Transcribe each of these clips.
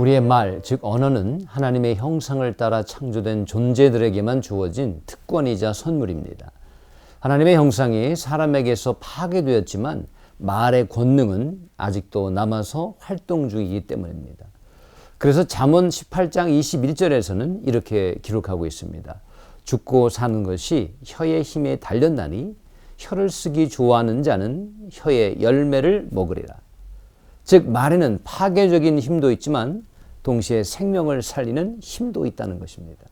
우리의 말, 즉 언어는 하나님의 형상을 따라 창조된 존재들에게만 주어진 특권이자 선물입니다. 하나님의 형상이 사람에게서 파괴되었지만 말의 권능은 아직도 남아서 활동 중이기 때문입니다. 그래서 잠언 18장 21절에서는 이렇게 기록하고 있습니다. 죽고 사는 것이 혀의 힘에 달렸나니 혀를 쓰기 좋아하는 자는 혀의 열매를 먹으리라. 즉 말에는 파괴적인 힘도 있지만 동시에 생명을 살리는 힘도 있다는 것입니다.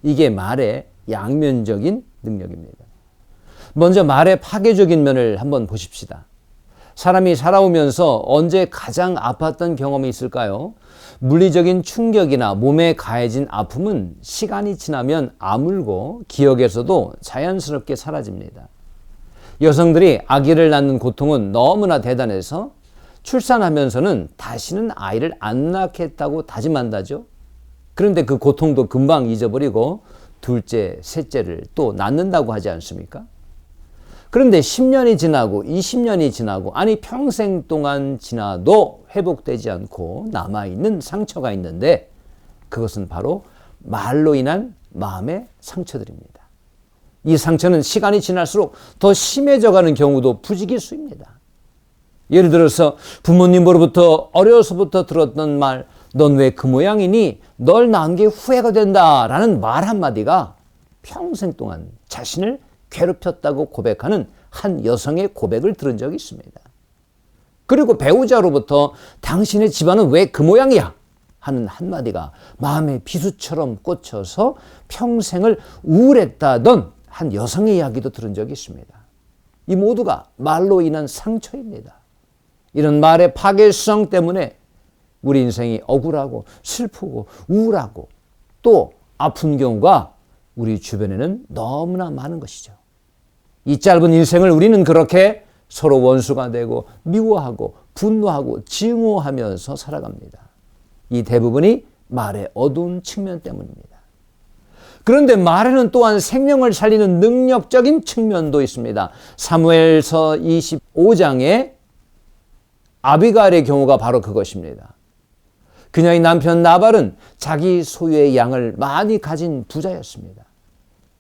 이게 말의 양면적인 능력입니다. 먼저 말의 파괴적인 면을 한번 보십시다. 사람이 살아오면서 언제 가장 아팠던 경험이 있을까요? 물리적인 충격이나 몸에 가해진 아픔은 시간이 지나면 아물고 기억에서도 자연스럽게 사라집니다. 여성들이 아기를 낳는 고통은 너무나 대단해서 출산하면서는 다시는 아이를 안 낳겠다고 다짐한다죠. 그런데 그 고통도 금방 잊어버리고 둘째, 셋째를 또 낳는다고 하지 않습니까? 그런데 10년이 지나고 20년이 지나고 아니 평생 동안 지나도 회복되지 않고 남아있는 상처가 있는데 그것은 바로 말로 인한 마음의 상처들입니다. 이 상처는 시간이 지날수록 더 심해져가는 경우도 부지기수입니다. 예를 들어서 부모님으로부터 어려서부터 들었던 말, 넌 왜 그 모양이니? 널 낳은 게 후회가 된다 라는 말 한마디가 평생 동안 자신을 괴롭혔다고 고백하는 한 여성의 고백을 들은 적이 있습니다. 그리고 배우자로부터 당신의 집안은 왜 그 모양이야? 하는 한마디가 마음의 비수처럼 꽂혀서 평생을 우울했다던 한 여성의 이야기도 들은 적이 있습니다. 이 모두가 말로 인한 상처입니다. 이런 말의 파괴성 때문에 우리 인생이 억울하고 슬프고 우울하고 또 아픈 경우가 우리 주변에는 너무나 많은 것이죠. 이 짧은 인생을 우리는 그렇게 서로 원수가 되고 미워하고 분노하고 증오하면서 살아갑니다. 이 대부분이 말의 어두운 측면 때문입니다. 그런데 말에는 또한 생명을 살리는 능력적인 측면도 있습니다. 사무엘서 25장에 아비가일의 경우가 바로 그것입니다. 그녀의 남편 나발은 자기 소유의 양을 많이 가진 부자였습니다.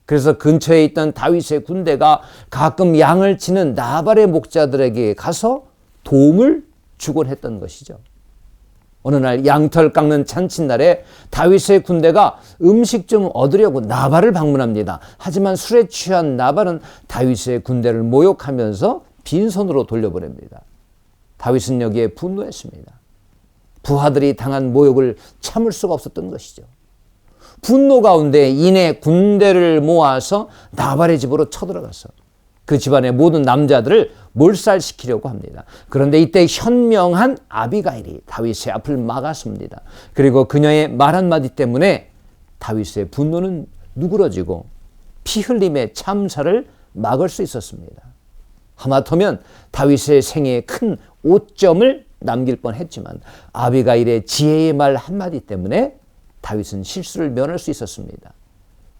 그래서 근처에 있던 다윗의 군대가 가끔 양을 치는 나발의 목자들에게 가서 도움을 주곤 했던 것이죠. 어느 날 양털 깎는 잔칫날에 다윗의 군대가 음식 좀 얻으려고 나발을 방문합니다. 하지만 술에 취한 나발은 다윗의 군대를 모욕하면서 빈손으로 돌려보냅니다. 다윗은 여기에 분노했습니다. 부하들이 당한 모욕을 참을 수가 없었던 것이죠. 분노 가운데 이내 군대를 모아서 나발의 집으로 쳐들어가서 그 집안의 모든 남자들을 몰살시키려고 합니다. 그런데 이때 현명한 아비가일이 다윗의 앞을 막았습니다. 그리고 그녀의 말 한마디 때문에 다윗의 분노는 누그러지고 피 흘림의 참사를 막을 수 있었습니다. 하마터면 다윗의 생애에 큰 오점을 남길 뻔했지만 아비가일의 지혜의 말 한마디 때문에 다윗은 실수를 면할 수 있었습니다.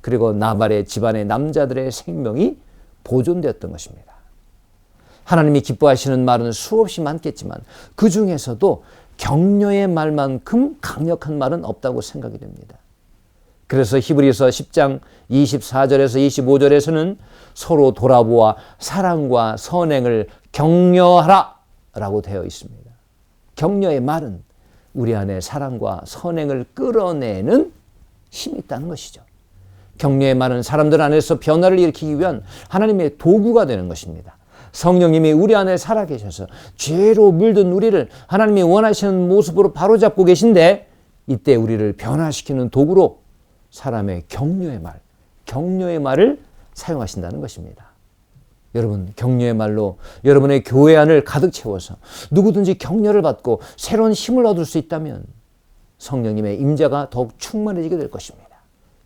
그리고 나발의 집안의 남자들의 생명이 보존되었던 것입니다. 하나님이 기뻐하시는 말은 수없이 많겠지만 그 중에서도 격려의 말만큼 강력한 말은 없다고 생각이 됩니다. 그래서 히브리서 10장 24절에서 25절에서는 서로 돌아보아 사랑과 선행을 격려하라 라고 되어 있습니다. 격려의 말은 우리 안에 사랑과 선행을 끌어내는 힘이 있다는 것이죠. 격려의 말은 사람들 안에서 변화를 일으키기 위한 하나님의 도구가 되는 것입니다. 성령님이 우리 안에 살아계셔서 죄로 물든 우리를 하나님이 원하시는 모습으로 바로잡고 계신데 이때 우리를 변화시키는 도구로 사람의 격려의 말을 사용하신다는 것입니다. 여러분, 격려의 말로 여러분의 교회 안을 가득 채워서 누구든지 격려를 받고 새로운 힘을 얻을 수 있다면 성령님의 임재가 더욱 충만해지게 될 것입니다.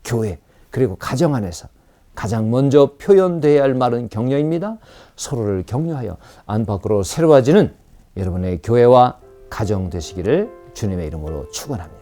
교회 그리고 가정 안에서 가장 먼저 표현되어야 할 말은 격려입니다. 서로를 격려하여 안팎으로 새로워지는 여러분의 교회와 가정 되시기를 주님의 이름으로 축원합니다.